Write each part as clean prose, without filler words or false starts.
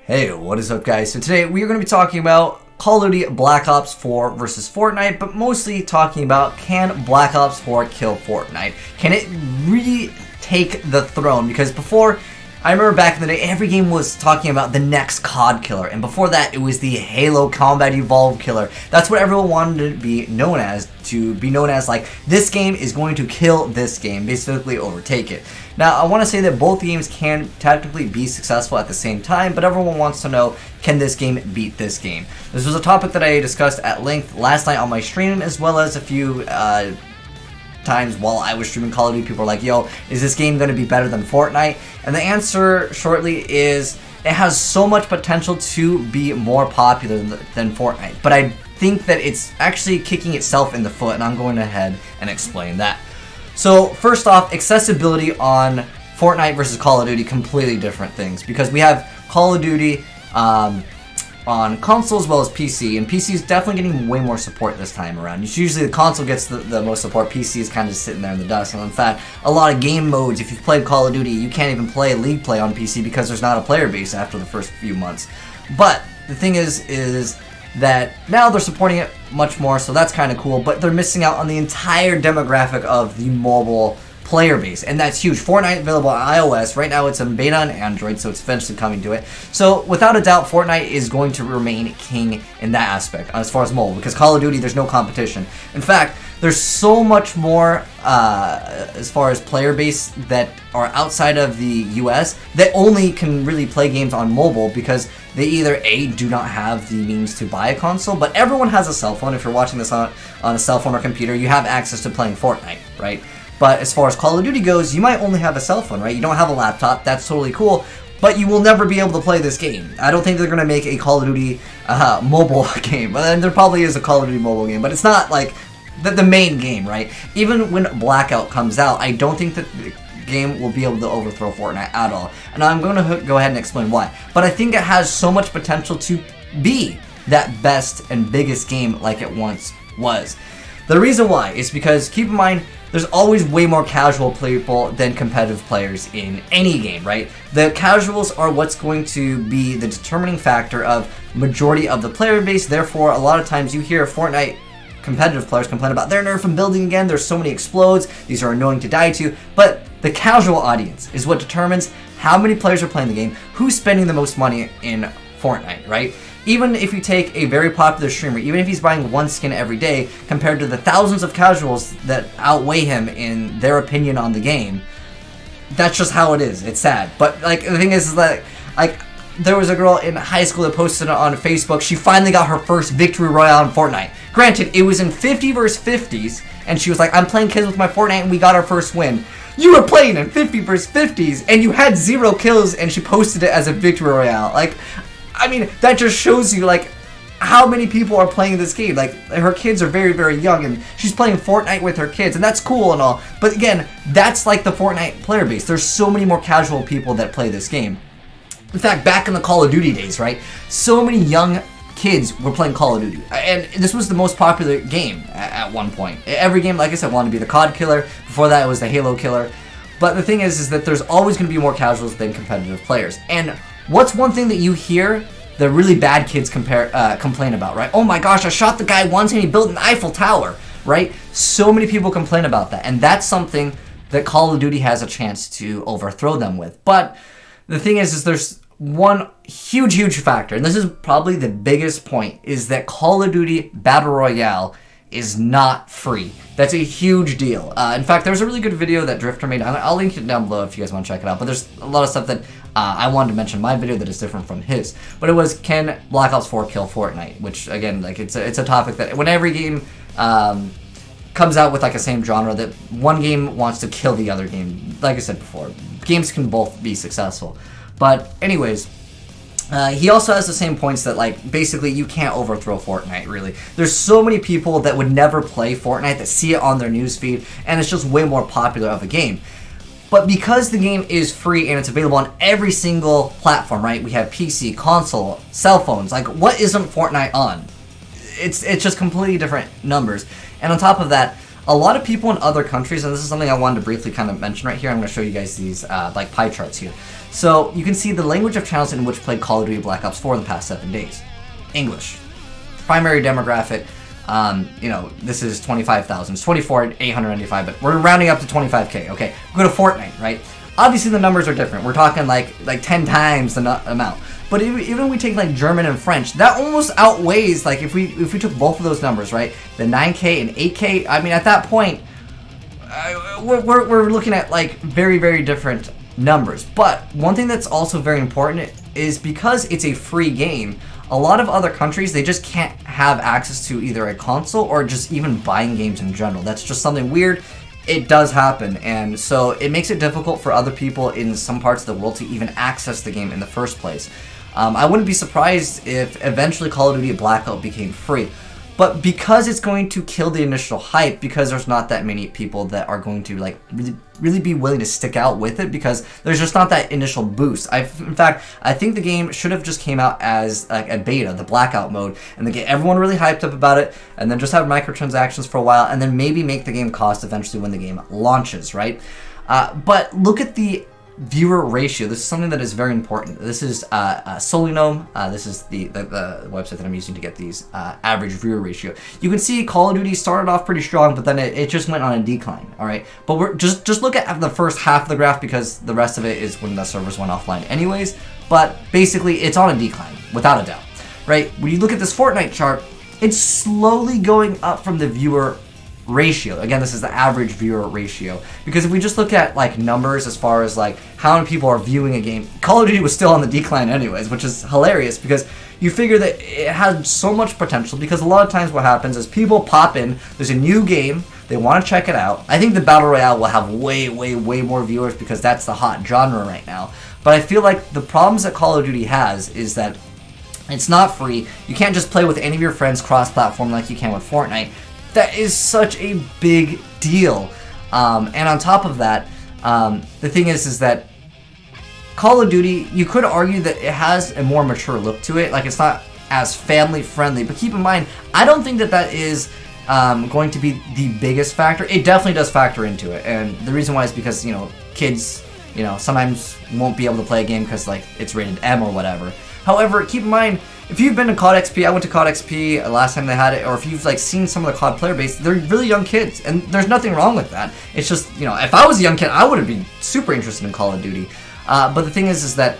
Hey, what is up guys? So today we are going to be talking about Call of Duty Black Ops 4 versus Fortnite, but mostly talking about, can Black Ops 4 kill Fortnite? Can it really take the throne? Because before, I remember back in the day, every game was talking about the next COD killer, and before that it was the Halo Combat Evolved killer. That's what everyone wanted to be known as, like, this game is going to kill this game, basically overtake it. Now, I want to say that both games can technically be successful at the same time, but everyone wants to know, can this game beat this game? This was a topic that I discussed at length last night on my stream, as well as a few times while I was streaming Call of Duty. People were like, yo, is this game going to be better than Fortnite? And the answer shortly is, it has so much potential to be more popular than Fortnite, but I think that it's actually kicking itself in the foot, and I'm going ahead and explain that. So first off, accessibility on Fortnite versus Call of Duty, completely different things, because we have Call of Duty on console as well as PC, and PC is definitely getting way more support this time around. Usually the console gets the most support, PC is kind of just sitting there in the dust, and in fact, a lot of game modes, if you've played Call of Duty, you can't even play League Play on PC because there's not a player base after the first few months. But the thing is that now they're supporting it much more, so that's kind of cool, but they're missing out on the entire demographic of the mobile player base, and that's huge. Fortnite available on iOS. Right now it's in beta on Android, so it's eventually coming to it. So without a doubt, Fortnite is going to remain king in that aspect as far as mobile, because Call of Duty, there's no competition. In fact, there's so much more as far as player base that are outside of the US that only can really play games on mobile, because they either A, do not have the means to buy a console, but everyone has a cell phone. If you're watching this on a cell phone or computer, you have access to playing Fortnite, right? But as far as Call of Duty goes, you might only have a cell phone, right? You don't have a laptop, that's totally cool, but you will never be able to play this game. I don't think they're going to make a Call of Duty mobile game. And there probably is a Call of Duty mobile game, but it's not like the main game, right? Even when Blackout comes out, I don't think that the game will be able to overthrow Fortnite at all. And I'm going to go ahead and explain why. But I think it has so much potential to be that best and biggest game like it once was. The reason why is because, keep in mind, there's always way more casual people than competitive players in any game, right? The casuals are what's going to be the determining factor of majority of the player base. Therefore, a lot of times you hear Fortnite competitive players complain about their nerf from building again, there's so many explodes, these are annoying to die to, but the casual audience is what determines how many players are playing the game, who's spending the most money in Fortnite, right? Even if you take a very popular streamer, even if he's buying one skin every day, compared to the thousands of casuals that outweigh him in their opinion on the game, that's just how it is. It's sad. But, like, the thing is that, like, there was a girl in high school that posted it on Facebook. She finally got her first victory royale in Fortnite. Granted, it was in 50 versus 50s, and she was like, I'm playing kids with my Fortnite, and we got our first win. You were playing in 50 versus 50s, and you had 0 kills, and she posted it as a victory royale. Like, I mean, that just shows you, like, how many people are playing this game. Like, her kids are very, very young, and she's playing Fortnite with her kids, and that's cool and all. But again, that's like the Fortnite player base. There's so many more casual people that play this game. In fact, back in the Call of Duty days, right, so many young kids were playing Call of Duty, and this was the most popular game at one point. Every game, like I said, wanted to be the COD killer. Before that, it was the Halo killer. But the thing is that there's always going to be more casuals than competitive players. And what's one thing that you hear the really bad kids complain about, right? Oh my gosh, I shot the guy once and he built an Eiffel Tower, right? So many people complain about that, and that's something that Call of Duty has a chance to overthrow them with. But the thing is there's one huge factor, and this is probably the biggest point, is that Call of Duty Battle Royale is not free. That's a huge deal. In fact, there's a really good video that Drifter made. I'll link it down below if you guys want to check it out, but there's a lot of stuff that I wanted to mention in my video that is different from his. But it was, can Black Ops 4 kill Fortnite? Which, again, like, it's a topic that when every game comes out with, like, a same genre, that one game wants to kill the other game. Like I said before, games can both be successful. But anyways, he also has the same points that, like, basically you can't overthrow Fortnite, really. There's so many people that would never play Fortnite that see it on their newsfeed, and it's just way more popular of a game. But because the game is free and it's available on every single platform, right? We have PC, console, cell phones. Like, what isn't Fortnite on? It's just completely different numbers. And on top of that, a lot of people in other countries, and this is something I wanted to briefly kind of mention right here. I'm going to show you guys these like pie charts here. So you can see the language of channels in which played Call of Duty Black Ops 4 in the past 7 days. English. Primary demographic, you know, this is 25,000. It's 24,895, but we're rounding up to 25K, okay? We go to Fortnite, right? Obviously the numbers are different. We're talking like 10 times the amount. But even when we take like German and French, that almost outweighs, like if we took both of those numbers, right? The 9K and 8K, I mean, at that point, we're looking at like very, very different numbers. But one thing that's also very important is because it's a free game, a lot of other countries, they just can't have access to either a console or just even buying games in general. That's just something weird. It does happen, and so it makes it difficult for other people in some parts of the world to even access the game in the first place. I wouldn't be surprised if eventually Call of Duty Blackout became free. But because it's going to kill the initial hype, because there's not that many people that are going to like really be willing to stick out with it, because there's just not that initial boost. In fact, I think the game should have just came out as like a beta, the Blackout mode, and get everyone really hyped up about it, and then just have microtransactions for a while, and then maybe make the game cost eventually when the game launches, right? But look at the viewer ratio. This is something that is very important. This is Solinome. This is the website that I'm using to get these average viewer ratio. You can see Call of Duty started off pretty strong, but then it just went on a decline. All right, but we're just look at the first half of the graph, because the rest of it is when the servers went offline anyways. But basically, it's on a decline without a doubt, right? When you look at this Fortnite chart, it's slowly going up from the viewer ratio. Again, this is the average viewer ratio, because if we just look at like numbers as far as like how many people are viewing a game, Call of Duty was still on the decline anyways, which is hilarious, because you figure that it has so much potential. Because a lot of times what happens is people pop in, there's a new game, they want to check it out. I think the Battle Royale will have way more viewers, because that's the hot genre right now. But I feel like the problems that Call of Duty has is that it's not free. You can't just play with any of your friends cross-platform like you can with Fortnite. That is such a big deal. And on top of that, the thing is that Call of Duty, you could argue that it has a more mature look to it. Like, it's not as family friendly. But keep in mind, I don't think that that is going to be the biggest factor. It definitely does factor into it. And the reason why is because, you know, kids, you know, sometimes won't be able to play a game because, like, it's rated M or whatever. However, keep in mind, if you've been to COD XP, I went to COD XP last time they had it, or if you've like seen some of the COD player base, they're really young kids, and there's nothing wrong with that. It's just, you know, if I was a young kid, I would have been super interested in Call of Duty. But the thing is that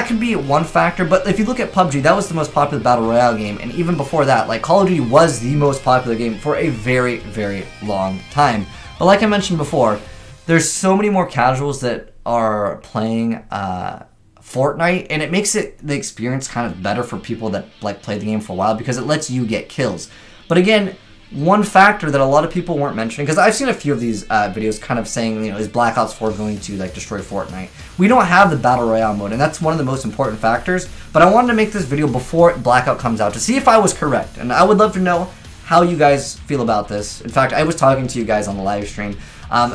could be one factor. But if you look at PUBG, that was the most popular Battle Royale game, and even before that, like, Call of Duty was the most popular game for a very long time. But like I mentioned before, there's so many more casuals that are playing Fortnite, and it makes the experience kind of better for people that like play the game for a while, because it lets you get kills. But again, one factor that a lot of people weren't mentioning, because I've seen a few of these videos kind of saying, you know, is Black Ops 4 going to like destroy Fortnite? We don't have the Battle Royale mode, and that's one of the most important factors. But I wanted to make this video before Blackout comes out to see if I was correct, and I would love to know how you guys feel about this. In fact, I was talking to you guys on the live stream.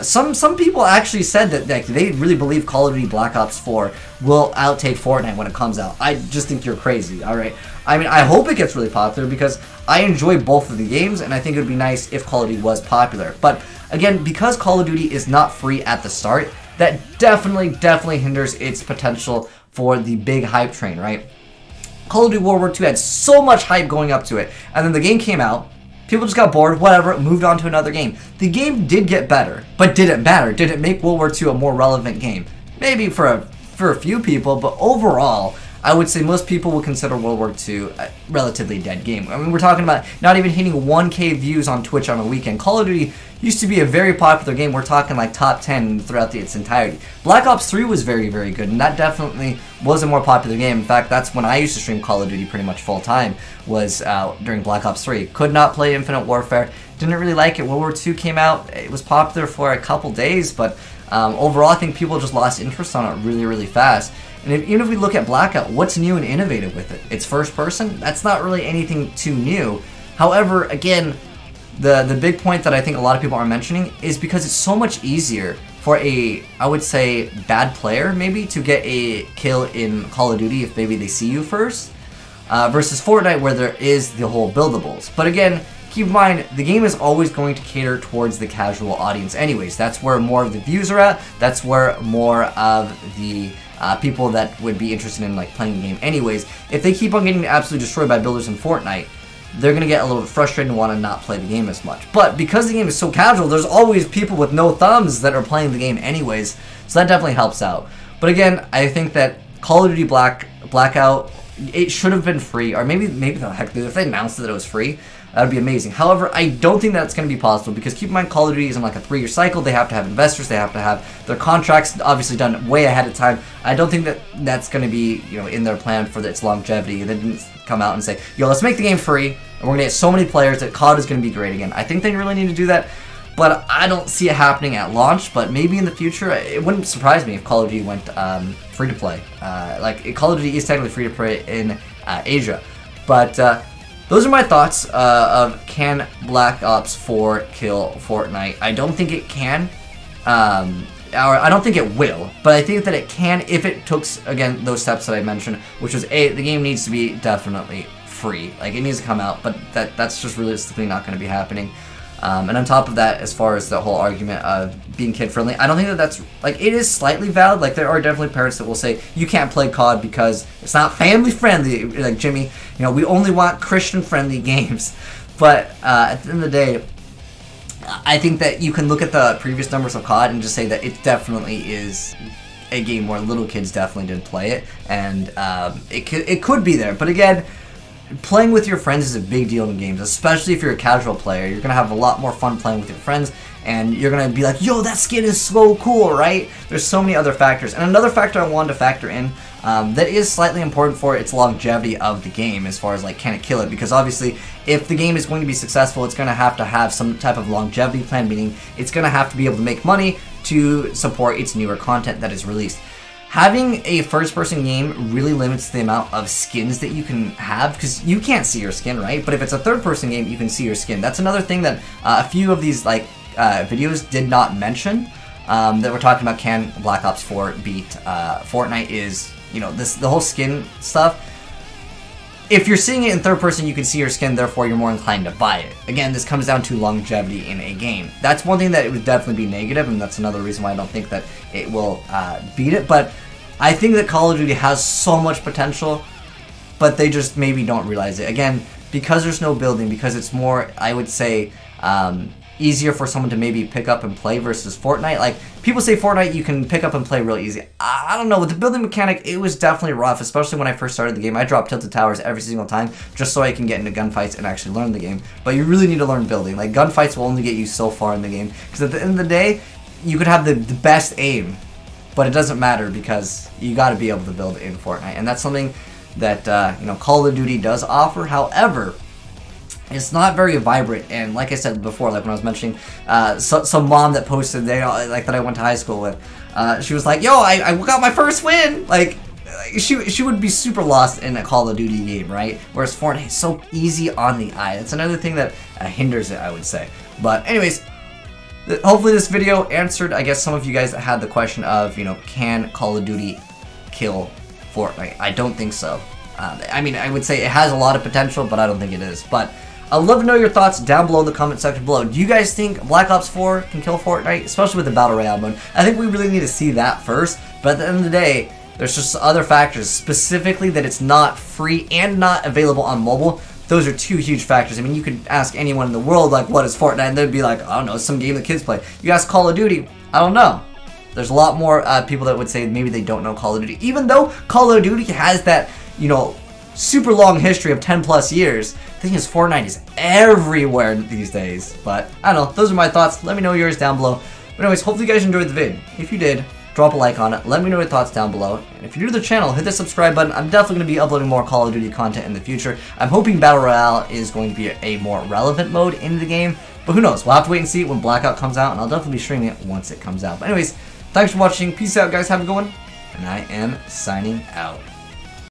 Some people actually said that like, they really believe Call of Duty Black Ops 4 will outtake Fortnite when it comes out. I just think you're crazy, alright? I mean, I hope it gets really popular, because I enjoy both of the games, and I think it would be nice if Call of Duty was popular. But again, because Call of Duty is not free at the start, that definitely hinders its potential for the big hype train, right? Call of Duty World War II had so much hype going up to it, and then the game came out, people just got bored, whatever, moved on to another game. The game did get better, but did it matter? Did it make World War II a more relevant game? Maybe for a few people, but overall, I would say most people would consider World War II a relatively dead game. I mean, we're talking about not even hitting 1K views on Twitch on a weekend. Call of Duty used to be a very popular game. We're talking like top 10 throughout its entirety. Black Ops 3 was very good, and that definitely was a more popular game. In fact, that's when I used to stream Call of Duty pretty much full time, was during Black Ops 3. Could not play Infinite Warfare. Didn't really like it. World War II came out. It was popular for a couple days, but overall, I think people just lost interest on it really fast. And even if we look at Blackout, what's new and innovative with it? It's first person? That's not really anything too new. However, again, the big point that I think a lot of people are mentioning is because it's so much easier for a, I would say, bad player maybe to get a kill in Call of Duty if maybe they see you first, versus Fortnite where there is the whole buildables. But again, keep in mind, the game is always going to cater towards the casual audience anyways. That's where more of the views are at. That's where more of the people that would be interested in like playing the game anyways. If they keep on getting absolutely destroyed by builders in Fortnite, they're going to get a little bit frustrated and want to not play the game as much. But because the game is so casual, there's always people with no thumbs that are playing the game anyways, so that definitely helps out. But again, I think that Call of Duty Blackout, it should have been free, or maybe the heck, if they announced that it was free, that would be amazing. However, I don't think that's going to be possible, because keep in mind, Call of Duty is in like a 3-year cycle. They have to have investors, they have to have their contracts obviously done way ahead of time. I don't think that that's going to be, you know, in their plan for its longevity. They didn't come out and say, yo, let's make the game free, and we're going to get so many players that COD is going to be great again. I think they really need to do that, but I don't see it happening at launch. But maybe in the future, it wouldn't surprise me if Call of Duty went free to play. Like, Call of Duty is technically free to play in Asia. But those are my thoughts of can Black Ops 4 kill Fortnite. I don't think it can, or I don't think it will, but I think that it can if it took, again, those steps that I mentioned, which is A, the game needs to be definitely free. Like, it needs to come out, but that's just realistically not going to be happening. And on top of that, as far as the whole argument of being kid-friendly, I don't think that that's, like, it is slightly valid. Like, there are definitely parents that will say, you can't play COD because it's not family-friendly. Like, Jimmy, you know, we only want Christian-friendly games. But at the end of the day, I think that you can look at the previous numbers of COD and just say that it definitely is a game where little kids definitely did play it. And it could be there. But again, playing with your friends is a big deal in games, especially if you're a casual player. You're going to have a lot more fun playing with your friends, and you're going to be like, yo, that skin is so cool, right? There's so many other factors. And another factor I wanted to factor in that is slightly important for its longevity of the game, as far as, like, can it kill it? Because obviously, if the game is going to be successful, it's going to have some type of longevity plan, meaning it's going to have to be able to make money to support its newer content that is released. Having a first-person game really limits the amount of skins that you can have, because you can't see your skin, right? But if it's a third-person game, you can see your skin. That's another thing that a few of these videos did not mention, that we're talking about. Can Black Ops 4 beat Fortnite? Is, you know, the whole skin stuff. If you're seeing it in third person, you can see your skin, therefore you're more inclined to buy it. Again, this comes down to longevity in a game. That's one thing that it would definitely be negative, and that's another reason why I don't think that it will beat it. But I think that Call of Duty has so much potential, but they just maybe don't realize it. Again, because there's no building, because it's more, I would say, easier for someone to maybe pick up and play versus Fortnite. Like, people say Fortnite you can pick up and play real easy. I don't know, with the building mechanic, it was definitely rough, especially when I first started the game. I dropped tilted towers every single time just so I can get into gunfights and actually learn the game. But you really need to learn building. Like, gunfights will only get you so far in the game, because at the end of the day, you could have the best aim, but it doesn't matter because you got to be able to build in Fortnite. And that's something that you know, Call of Duty does offer. However, it's not very vibrant, and like I said before, like when I was mentioning some mom that posted there, like that I went to high school with, she was like, yo, I got my first win. Like, she would be super lost in a Call of Duty game, right? Whereas Fortnite is so easy on the eye. That's another thing that hinders it, I would say. But anyways, hopefully this video answered, I guess, some of you guys that had the question of, you know, can Call of Duty kill Fortnite? I don't think so. I mean, I would say it has a lot of potential, but I don't think it is. But I'd love to know your thoughts down below in the comment section below. Do you guys think Black Ops 4 can kill Fortnite, especially with the Battle Royale mode? I think we really need to see that first, but at the end of the day, there's just other factors, specifically that it's not free and not available on mobile. Those are two huge factors. I mean, you could ask anyone in the world, like, what is Fortnite? And they'd be like, I don't know, it's some game that kids play. You ask Call of Duty, I don't know. There's a lot more people that would say maybe they don't know Call of Duty, even though Call of Duty has that, you know, super long history of 10+ years. The thing is, Fortnite is everywhere these days. But I don't know, those are my thoughts. Let me know yours down below. But anyways, hopefully you guys enjoyed the vid. If you did, drop a like on it. Let me know your thoughts down below. And if you're new to the channel, hit the subscribe button. I'm definitely going to be uploading more Call of Duty content in the future. I'm hoping Battle Royale is going to be a more relevant mode in the game. But who knows? We'll have to wait and see when Blackout comes out, and I'll definitely be streaming it once it comes out. But anyways, thanks for watching. Peace out, guys. Have a good one. And I am signing out.